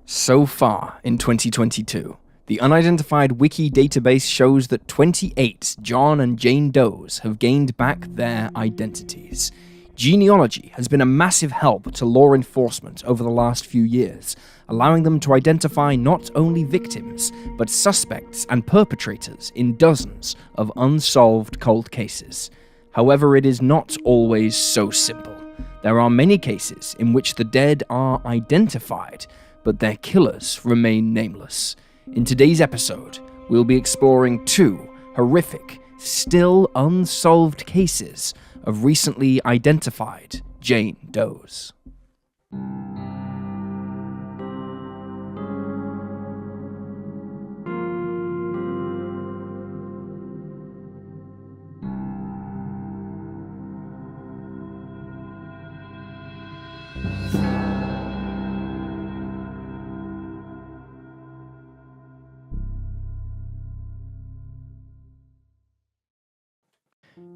So far in 2022, the unidentified wiki database shows that 28 John and Jane Does have gained back their identities. Genealogy has been a massive help to law enforcement over the last few years, allowing them to identify not only victims, but suspects and perpetrators in dozens of unsolved cold cases. However, it is not always so simple. There are many cases in which the dead are identified, but their killers remain nameless. In today's episode, we'll be exploring two horrific, still unsolved cases of recently identified Jane Does.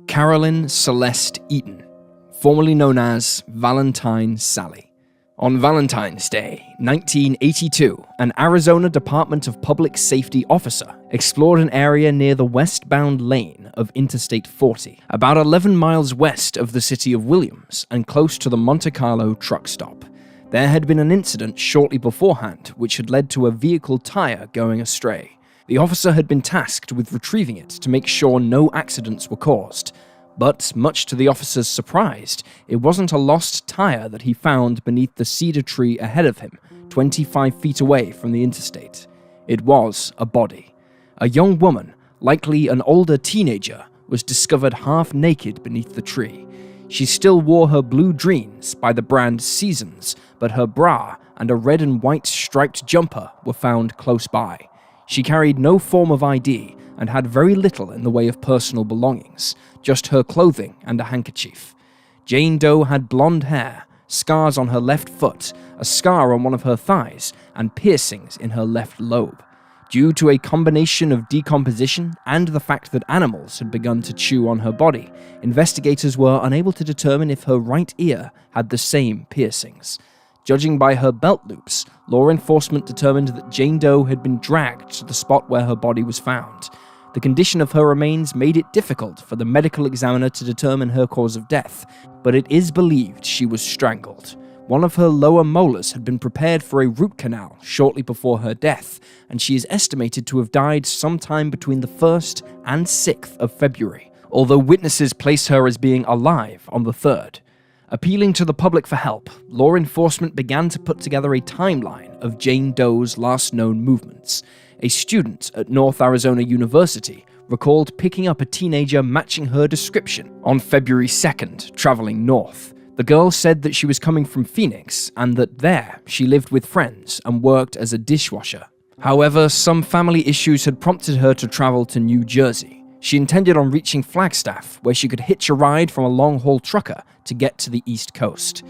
Carolyn Celeste Eaton, formerly known as Valentine Sally. On Valentine's Day, 1982, an Arizona Department of Public Safety officer explored an area near the westbound lane of Interstate 40, about 11 miles west of the city of Williams and close to the Monte Carlo truck stop. There had been an incident shortly beforehand which had led to a vehicle tire going astray. The officer had been tasked with retrieving it to make sure no accidents were caused. But, much to the officer's surprise, it wasn't a lost tire that he found beneath the cedar tree ahead of him, 25 feet away from the interstate. It was a body. A young woman, likely an older teenager, was discovered half naked beneath the tree. She still wore her blue jeans by the brand Seasons, but her bra and a red and white striped jumper were found close by. She carried no form of ID and had very little in the way of personal belongings, just her clothing and a handkerchief. Jane Doe had blonde hair, scars on her left foot, a scar on one of her thighs, and piercings in her left lobe. Due to a combination of decomposition and the fact that animals had begun to chew on her body, investigators were unable to determine if her right ear had the same piercings. Judging by her belt loops, law enforcement determined that Jane Doe had been dragged to the spot where her body was found. The condition of her remains made it difficult for the medical examiner to determine her cause of death, but it is believed she was strangled. One of her lower molars had been prepared for a root canal shortly before her death, and she is estimated to have died sometime between the 1st and 6th of February, although witnesses place her as being alive on the 3rd. Appealing to the public for help, law enforcement began to put together a timeline of Jane Doe's last known movements. A student at North Arizona University recalled picking up a teenager matching her description on February 2nd, traveling north. The girl said that she was coming from Phoenix and that there she lived with friends and worked as a dishwasher. However, some family issues had prompted her to travel to New Jersey. She intended on reaching Flagstaff, where she could hitch a ride from a long-haul trucker to get to the East Coast.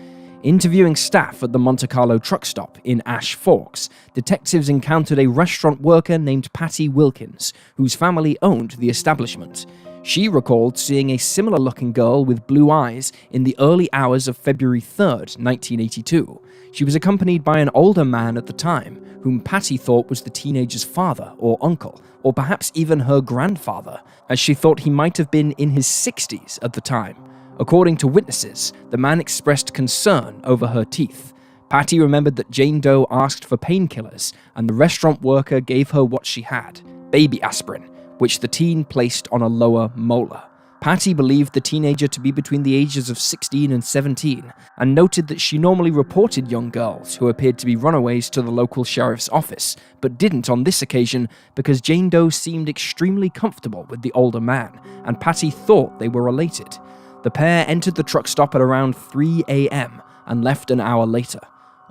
Interviewing staff at the Monte Carlo truck stop in Ash Forks, detectives encountered a restaurant worker named Patty Wilkins, whose family owned the establishment. She recalled seeing a similar-looking girl with blue eyes in the early hours of February 3rd, 1982. She was accompanied by an older man at the time, whom Patty thought was the teenager's father or uncle, or perhaps even her grandfather, as she thought he might have been in his 60s at the time. According to witnesses, the man expressed concern over her teeth. Patty remembered that Jane Doe asked for painkillers, and the restaurant worker gave her what she had, baby aspirin, which the teen placed on a lower molar. Patty believed the teenager to be between the ages of 16 and 17, and noted that she normally reported young girls who appeared to be runaways to the local sheriff's office, but didn't on this occasion because Jane Doe seemed extremely comfortable with the older man, and Patty thought they were related. The pair entered the truck stop at around 3 a.m. and left an hour later.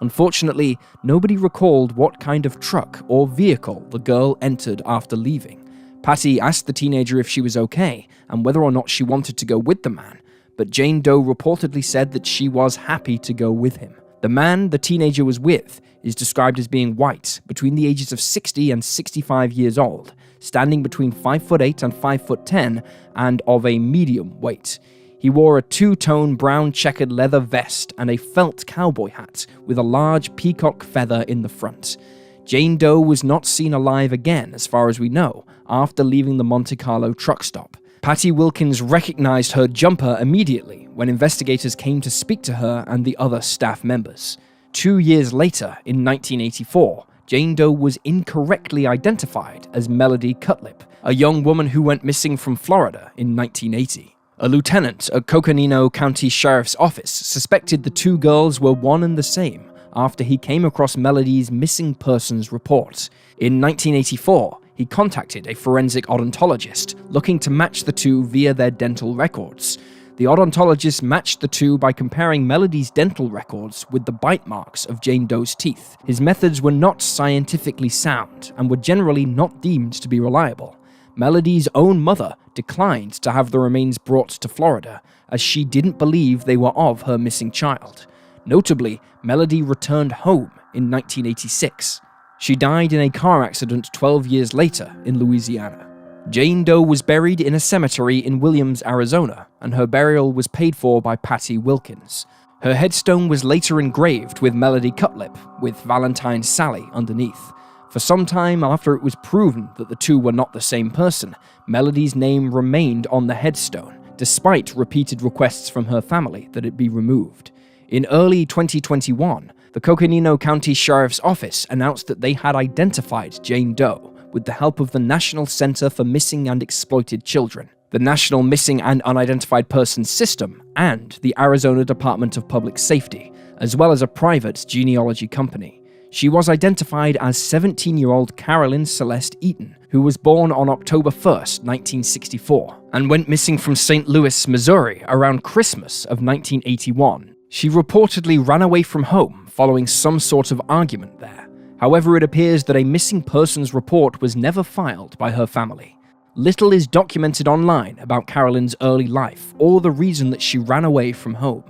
Unfortunately, nobody recalled what kind of truck or vehicle the girl entered after leaving. Patty asked the teenager if she was okay and whether or not she wanted to go with the man, but Jane Doe reportedly said that she was happy to go with him. The man the teenager was with is described as being white, between the ages of 60 and 65 years old, standing between 5'8" and 5'10", and of a medium weight. He wore a two-tone brown checkered leather vest and a felt cowboy hat with a large peacock feather in the front. Jane Doe was not seen alive again, as far as we know, after leaving the Monte Carlo truck stop. Patty Wilkins recognized her jumper immediately when investigators came to speak to her and the other staff members. 2 years later, in 1984, Jane Doe was incorrectly identified as Melody Cutlip, a young woman who went missing from Florida in 1980. A lieutenant at Coconino County Sheriff's Office suspected the two girls were one and the same after he came across Melody's missing persons report. In 1984, he contacted a forensic odontologist looking to match the two via their dental records. The odontologist matched the two by comparing Melody's dental records with the bite marks of Jane Doe's teeth. His methods were not scientifically sound and were generally not deemed to be reliable. Melody's own mother declined to have the remains brought to Florida, as she didn't believe they were of her missing child. Notably, Melody returned home in 1986. She died in a car accident 12 years later in Louisiana. Jane Doe was buried in a cemetery in Williams, Arizona, and her burial was paid for by Patty Wilkins. Her headstone was later engraved with Melody Cutlip, with Valentine Sally underneath. For some time after it was proven that the two were not the same person, Melody's name remained on the headstone, despite repeated requests from her family that it be removed. In early 2021, the Coconino County Sheriff's Office announced that they had identified Jane Doe with the help of the National Center for Missing and Exploited Children, the National Missing and Unidentified Persons System, and the Arizona Department of Public Safety, as well as a private genealogy company. She was identified as 17-year-old Carolyn Celeste Eaton, who was born on October 1st, 1964, and went missing from St. Louis, Missouri around Christmas of 1981. She reportedly ran away from home following some sort of argument there. However, it appears that a missing persons report was never filed by her family. Little is documented online about Carolyn's early life or the reason that she ran away from home.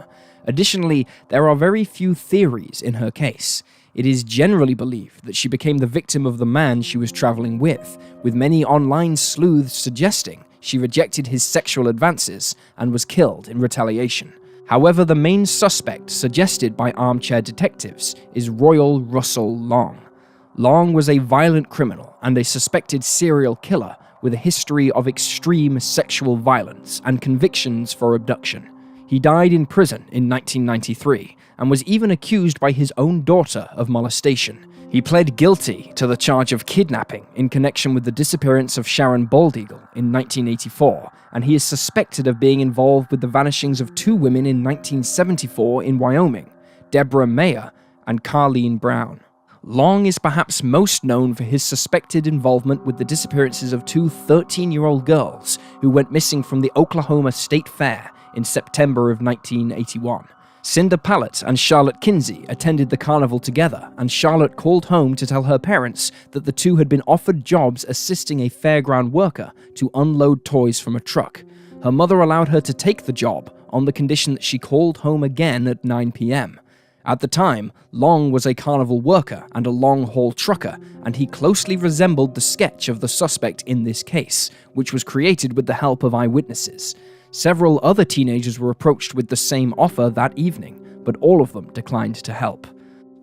Additionally, there are very few theories in her case. It is generally believed that she became the victim of the man she was traveling with many online sleuths suggesting she rejected his sexual advances and was killed in retaliation. However, the main suspect suggested by armchair detectives is Royal Russell Long. Long was a violent criminal and a suspected serial killer with a history of extreme sexual violence and convictions for abduction. He died in prison in 1993 and was even accused by his own daughter of molestation. He pled guilty to the charge of kidnapping in connection with the disappearance of Sharon Baldeagle in 1984, and he is suspected of being involved with the vanishings of two women in 1974 in Wyoming, Deborah Mayer and Carleen Brown. Long is perhaps most known for his suspected involvement with the disappearances of two 13-year-old girls who went missing from the Oklahoma State Fair in September of 1981. Cinder Pallett and Charlotte Kinsey attended the carnival together, and Charlotte called home to tell her parents that the two had been offered jobs assisting a fairground worker to unload toys from a truck. Her mother allowed her to take the job on the condition that she called home again at 9 p.m. At the time, Long was a carnival worker and a long-haul trucker, and he closely resembled the sketch of the suspect in this case, which was created with the help of eyewitnesses. Several other teenagers were approached with the same offer that evening, but all of them declined to help.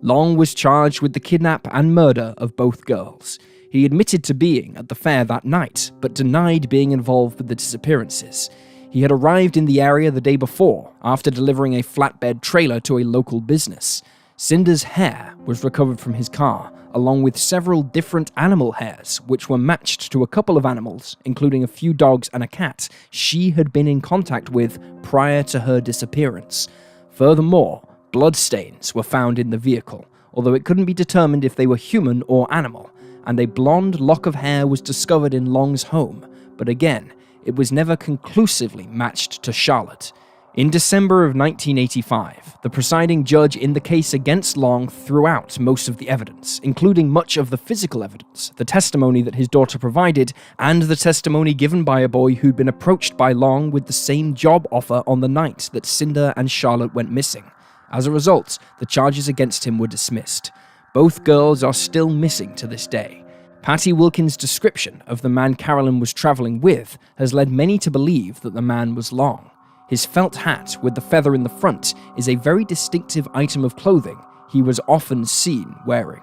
Long was charged with the kidnap and murder of both girls. He admitted to being at the fair that night, but denied being involved with the disappearances. He had arrived in the area the day before, after delivering a flatbed trailer to a local business. Cinder's hair was recovered from his car, along with several different animal hairs, which were matched to a couple of animals, including a few dogs and a cat, she had been in contact with prior to her disappearance. Furthermore, bloodstains were found in the vehicle, although it couldn't be determined if they were human or animal, and a blonde lock of hair was discovered in Long's home, but again, it was never conclusively matched to Charlotte. In December of 1985, the presiding judge in the case against Long threw out most of the evidence, including much of the physical evidence, the testimony that his daughter provided, and the testimony given by a boy who'd been approached by Long with the same job offer on the night that Cinder and Charlotte went missing. As a result, the charges against him were dismissed. Both girls are still missing to this day. Patty Wilkins' description of the man Carolyn was traveling with has led many to believe that the man was Long. His felt hat with the feather in the front is a very distinctive item of clothing he was often seen wearing.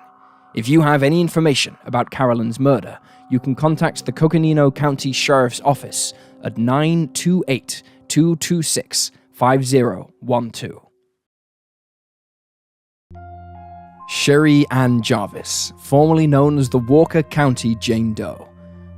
If you have any information about Carolyn's murder, you can contact the Coconino County Sheriff's Office at 928-226-5012. Sherry Ann Jarvis, formerly known as the Walker County Jane Doe.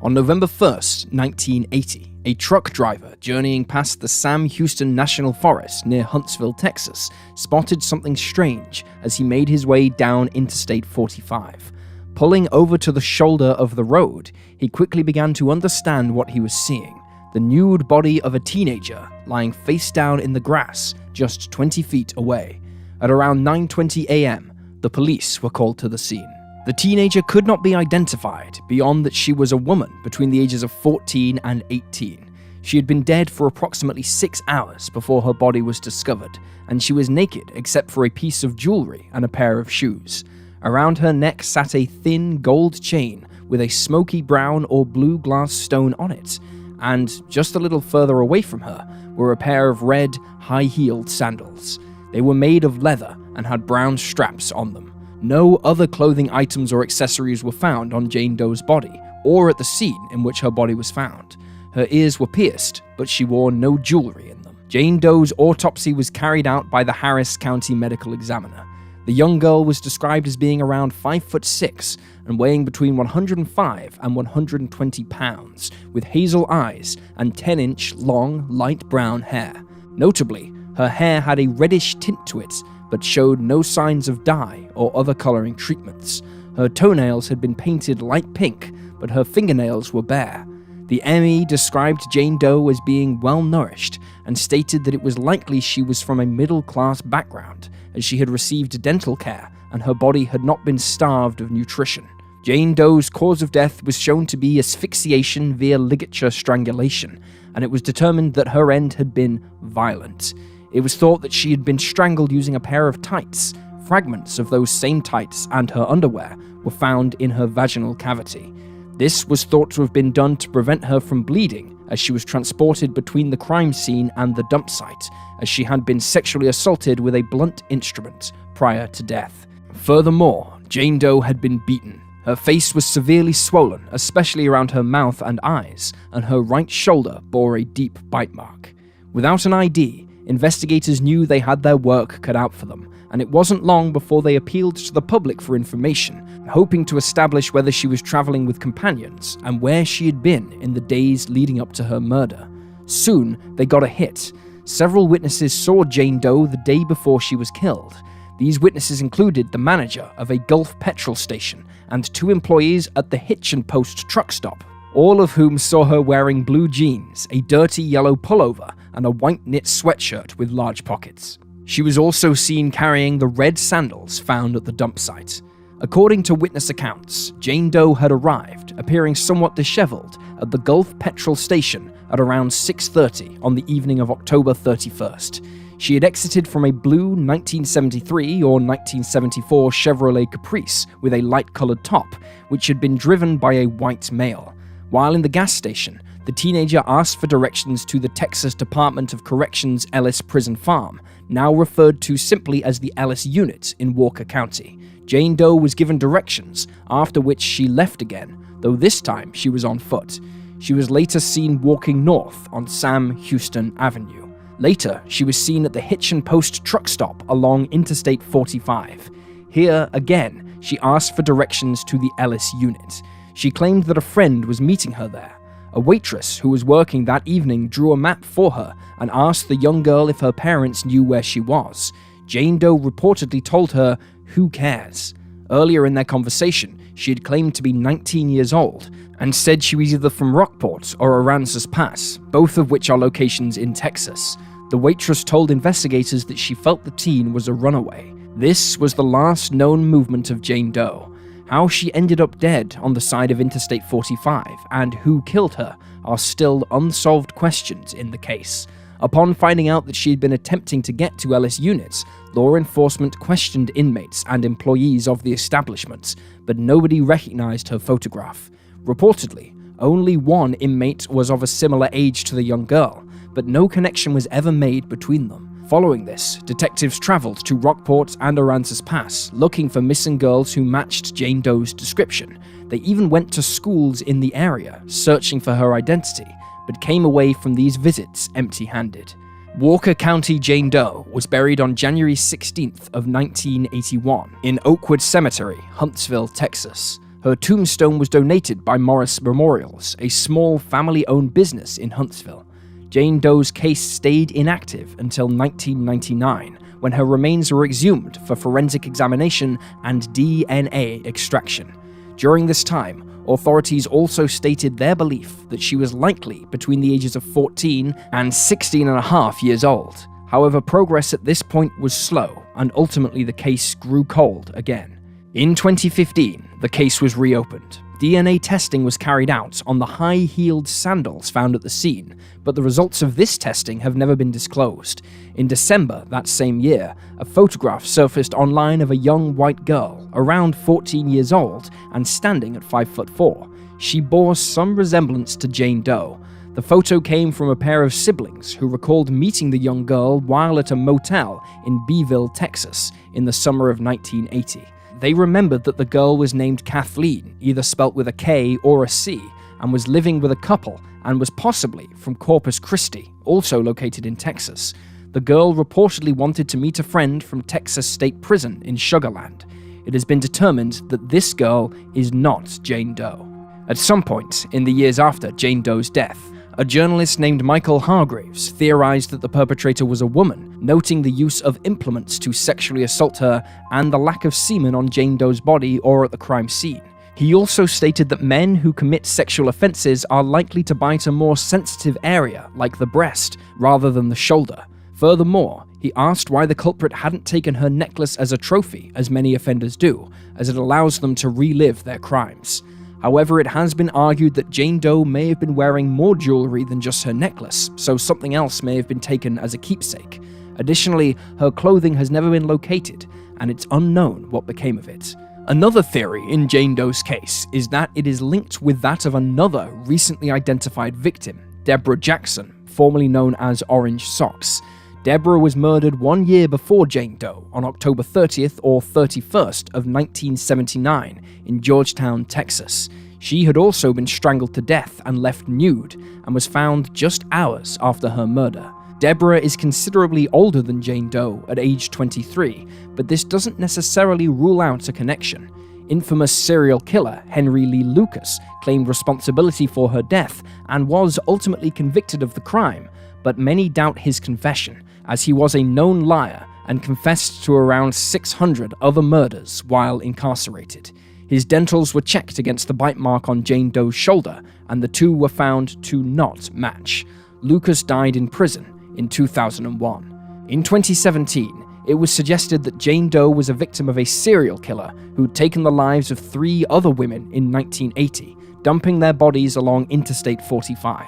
On November 1st, 1980, a truck driver journeying past the Sam Houston National Forest near Huntsville, Texas, spotted something strange as he made his way down Interstate 45. Pulling over to the shoulder of the road, he quickly began to understand what he was seeing: the nude body of a teenager lying face down in the grass just 20 feet away. At around 9:20 a.m., the police were called to the scene. The teenager could not be identified beyond that she was a woman between the ages of 14 and 18. She had been dead for approximately 6 hours before her body was discovered, and she was naked except for a piece of jewelry and a pair of shoes. Around her neck sat a thin gold chain with a smoky brown or blue glass stone on it, and just a little further away from her were a pair of red, high-heeled sandals. They were made of leather and had brown straps on them. No other clothing items or accessories were found on Jane Doe's body, or at the scene in which her body was found. Her ears were pierced, but she wore no jewelry in them. Jane Doe's autopsy was carried out by the Harris County Medical Examiner. The young girl was described as being around 5'6" and weighing between 105 and 120 pounds, with hazel eyes and 10-inch long, light brown hair. Notably, her hair had a reddish tint to it, but showed no signs of dye or other coloring treatments. Her toenails had been painted light pink, but her fingernails were bare. The ME described Jane Doe as being well-nourished and stated that it was likely she was from a middle-class background, as she had received dental care and her body had not been starved of nutrition. Jane Doe's cause of death was shown to be asphyxiation via ligature strangulation, and it was determined that her end had been violent. It was thought that she had been strangled using a pair of tights. Fragments of those same tights and her underwear were found in her vaginal cavity. This was thought to have been done to prevent her from bleeding as she was transported between the crime scene and the dump site, as she had been sexually assaulted with a blunt instrument prior to death. Furthermore, Jane Doe had been beaten. Her face was severely swollen, especially around her mouth and eyes, and her right shoulder bore a deep bite mark. Without an ID, investigators knew they had their work cut out for them, and it wasn't long before they appealed to the public for information, hoping to establish whether she was traveling with companions and where she had been in the days leading up to her murder. Soon, they got a hit. Several witnesses saw Jane Doe the day before she was killed. These witnesses included the manager of a Gulf petrol station and 2 employees at the Hitch and Post truck stop, all of whom saw her wearing blue jeans, a dirty yellow pullover, and a white knit sweatshirt with large pockets. She was also seen carrying the red sandals found at the dump site. According to witness accounts, Jane Doe had arrived, appearing somewhat disheveled, at the Gulf petrol station at around 6:30 on the evening of October 31st. She had exited from a blue 1973 or 1974 Chevrolet Caprice with a light-colored top, which had been driven by a white male. While in the gas station, the teenager asked for directions to the Texas Department of Corrections Ellis Prison Farm, now referred to simply as the Ellis Unit in Walker County. Jane Doe was given directions, after which she left again, though this time she was on foot. She was later seen walking north on Sam Houston Avenue. Later, she was seen at the Hitch and Post truck stop along Interstate 45. Here, again, she asked for directions to the Ellis Unit. She claimed that a friend was meeting her there. A waitress who was working that evening drew a map for her and asked the young girl if her parents knew where she was. Jane Doe reportedly told her, "Who cares?" Earlier in their conversation, she had claimed to be 19 years old and said she was either from Rockport or Aransas Pass, both of which are locations in Texas. The waitress told investigators that she felt the teen was a runaway. This was the last known movement of Jane Doe. How she ended up dead on the side of Interstate 45 and who killed her are still unsolved questions in the case. Upon finding out that she had been attempting to get to Ellis Units, law enforcement questioned inmates and employees of the establishment, but nobody recognized her photograph. Reportedly, only one inmate was of a similar age to the young girl, but no connection was ever made between them. Following this, detectives traveled to Rockport and Aransas Pass looking for missing girls who matched Jane Doe's description. They even went to schools in the area, searching for her identity, but came away from these visits empty-handed. Walker County Jane Doe was buried on January 16th of 1981 in Oakwood Cemetery, Huntsville, Texas. Her tombstone was donated by Morris Memorials, a small family-owned business in Huntsville. Jane Doe's case stayed inactive until 1999, when her remains were exhumed for forensic examination and DNA extraction. During this time, authorities also stated their belief that she was likely between the ages of 14 and 16 and a half years old. However, progress at this point was slow, and ultimately the case grew cold again. In 2015, the case was reopened. DNA testing was carried out on the high-heeled sandals found at the scene, but the results of this testing have never been disclosed. In December that same year, a photograph surfaced online of a young white girl, around 14 years old and standing at 5'4". She bore some resemblance to Jane Doe. The photo came from a pair of siblings who recalled meeting the young girl while at a motel in Beeville, Texas, in the summer of 1980. They remembered that the girl was named Kathleen, either spelt with a K or a C, and was living with a couple and was possibly from Corpus Christi, also located in Texas. The girl reportedly wanted to meet a friend from Texas State Prison in Sugar Land. It has been determined that this girl is not Jane Doe. At some point in the years after Jane Doe's death, a journalist named Michael Hargraves theorized that the perpetrator was a woman, noting the use of implements to sexually assault her and the lack of semen on Jane Doe's body or at the crime scene. He also stated that men who commit sexual offenses are likely to bite a more sensitive area, like the breast, rather than the shoulder. Furthermore, he asked why the culprit hadn't taken her necklace as a trophy, as many offenders do, as it allows them to relive their crimes. However, it has been argued that Jane Doe may have been wearing more jewelry than just her necklace, so something else may have been taken as a keepsake. Additionally, her clothing has never been located, and it's unknown what became of it. Another theory in Jane Doe's case is that it is linked with that of another recently identified victim, Deborah Jackson, formerly known as Orange Socks. Deborah was murdered 1 year before Jane Doe on October 30th or 31st of 1979 in Georgetown, Texas. She had also been strangled to death and left nude and was found just hours after her murder. Deborah is considerably older than Jane Doe at age 23, but this doesn't necessarily rule out a connection. Infamous serial killer Henry Lee Lucas claimed responsibility for her death and was ultimately convicted of the crime, but many doubt his confession, as he was a known liar and confessed to around 600 other murders while incarcerated. His dentals were checked against the bite mark on Jane Doe's shoulder, and the two were found to not match. Lucas died in prison in 2001. In 2017, it was suggested that Jane Doe was a victim of a serial killer who'd taken the lives of 3 other women in 1980, dumping their bodies along Interstate 45.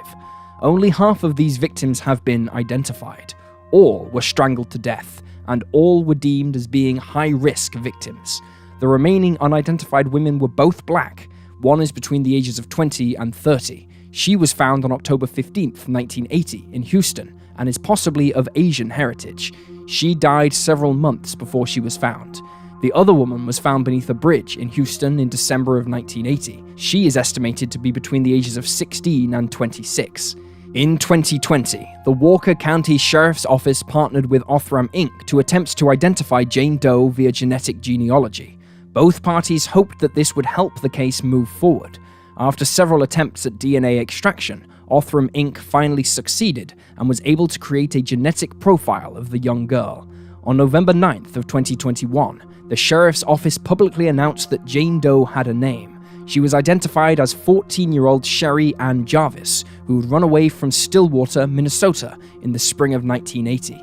Only half of these victims have been identified. All were strangled to death, and all were deemed as being high-risk victims. The remaining unidentified women were both black. One is between the ages of 20 and 30. She was found on October 15th, 1980, in Houston, and is possibly of Asian heritage. She died several months before she was found. The other woman was found beneath a bridge in Houston in December of 1980. She is estimated to be between the ages of 16 and 26. In 2020, the Walker County Sheriff's Office partnered with Othram Inc. to attempt to identify Jane Doe via genetic genealogy. Both parties hoped that this would help the case move forward. After several attempts at DNA extraction, Othram Inc. finally succeeded and was able to create a genetic profile of the young girl. On November 9th of 2021, the Sheriff's Office publicly announced that Jane Doe had a name. She was identified as 14-year-old Sherry Ann Jarvis, who had run away from Stillwater, Minnesota in the spring of 1980.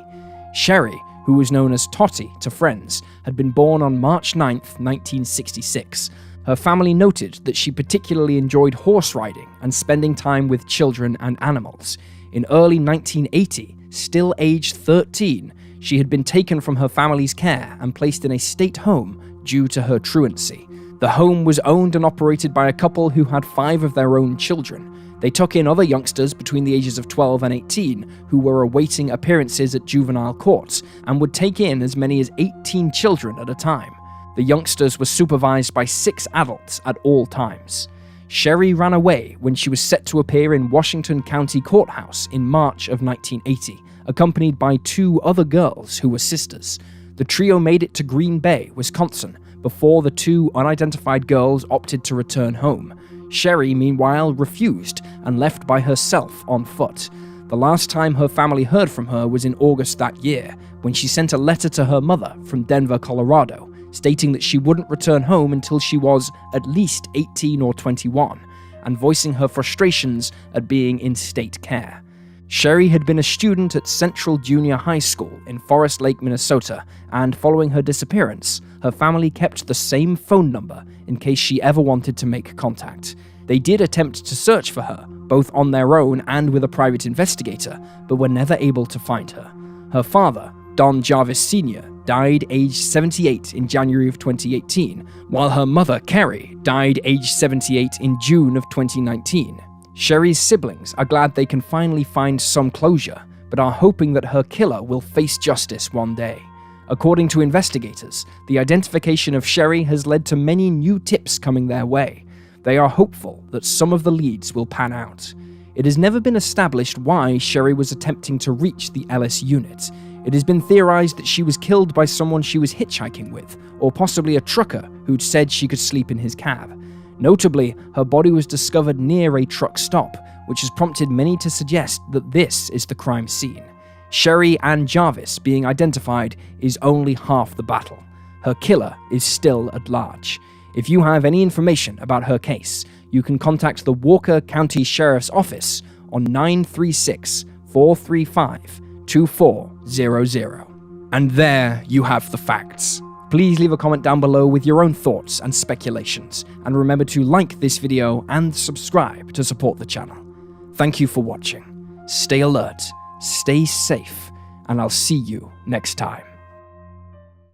Sherry, who was known as Tottie to friends, had been born on March 9, 1966. Her family noted that she particularly enjoyed horse riding and spending time with children and animals. In early 1980, still aged 13, she had been taken from her family's care and placed in a state home due to her truancy. The home was owned and operated by a couple who had 5 of their own children. They took in other youngsters between the ages of 12 and 18 who were awaiting appearances at juvenile courts and would take in as many as 18 children at a time. The youngsters were supervised by 6 adults at all times. Sherry ran away when she was set to appear in Washington County Courthouse in March of 1980, accompanied by 2 other girls who were sisters. The trio made it to Green Bay, Wisconsin, before the 2 unidentified girls opted to return home. Sherry, meanwhile, refused and left by herself on foot. The last time her family heard from her was in August that year, when she sent a letter to her mother from Denver, Colorado, stating that she wouldn't return home until she was at least 18 or 21, and voicing her frustrations at being in state care. Sherry had been a student at Central Junior High School in Forest Lake, Minnesota, and following her disappearance, her family kept the same phone number in case she ever wanted to make contact. They did attempt to search for her, both on their own and with a private investigator, but were never able to find her. Her father, Don Jarvis Sr., died aged 78 in January of 2018, while her mother, Carrie, died aged 78 in June of 2019. Sherry's siblings are glad they can finally find some closure, but are hoping that her killer will face justice one day. According to investigators, the identification of Sherry has led to many new tips coming their way. They are hopeful that some of the leads will pan out. It has never been established why Sherry was attempting to reach the Ellis unit. It has been theorized that she was killed by someone she was hitchhiking with, or possibly a trucker who'd said she could sleep in his cab. Notably, her body was discovered near a truck stop, which has prompted many to suggest that this is the crime scene. Sherry and Jarvis being identified is only half the battle. Her killer is still at large. If you have any information about her case, you can contact the Walker County Sheriff's Office on 936-435-2400. And there you have the facts. Please leave a comment down below with your own thoughts and speculations, and remember to like this video and subscribe to support the channel. Thank you for watching. Stay alert, stay safe, and I'll see you next time.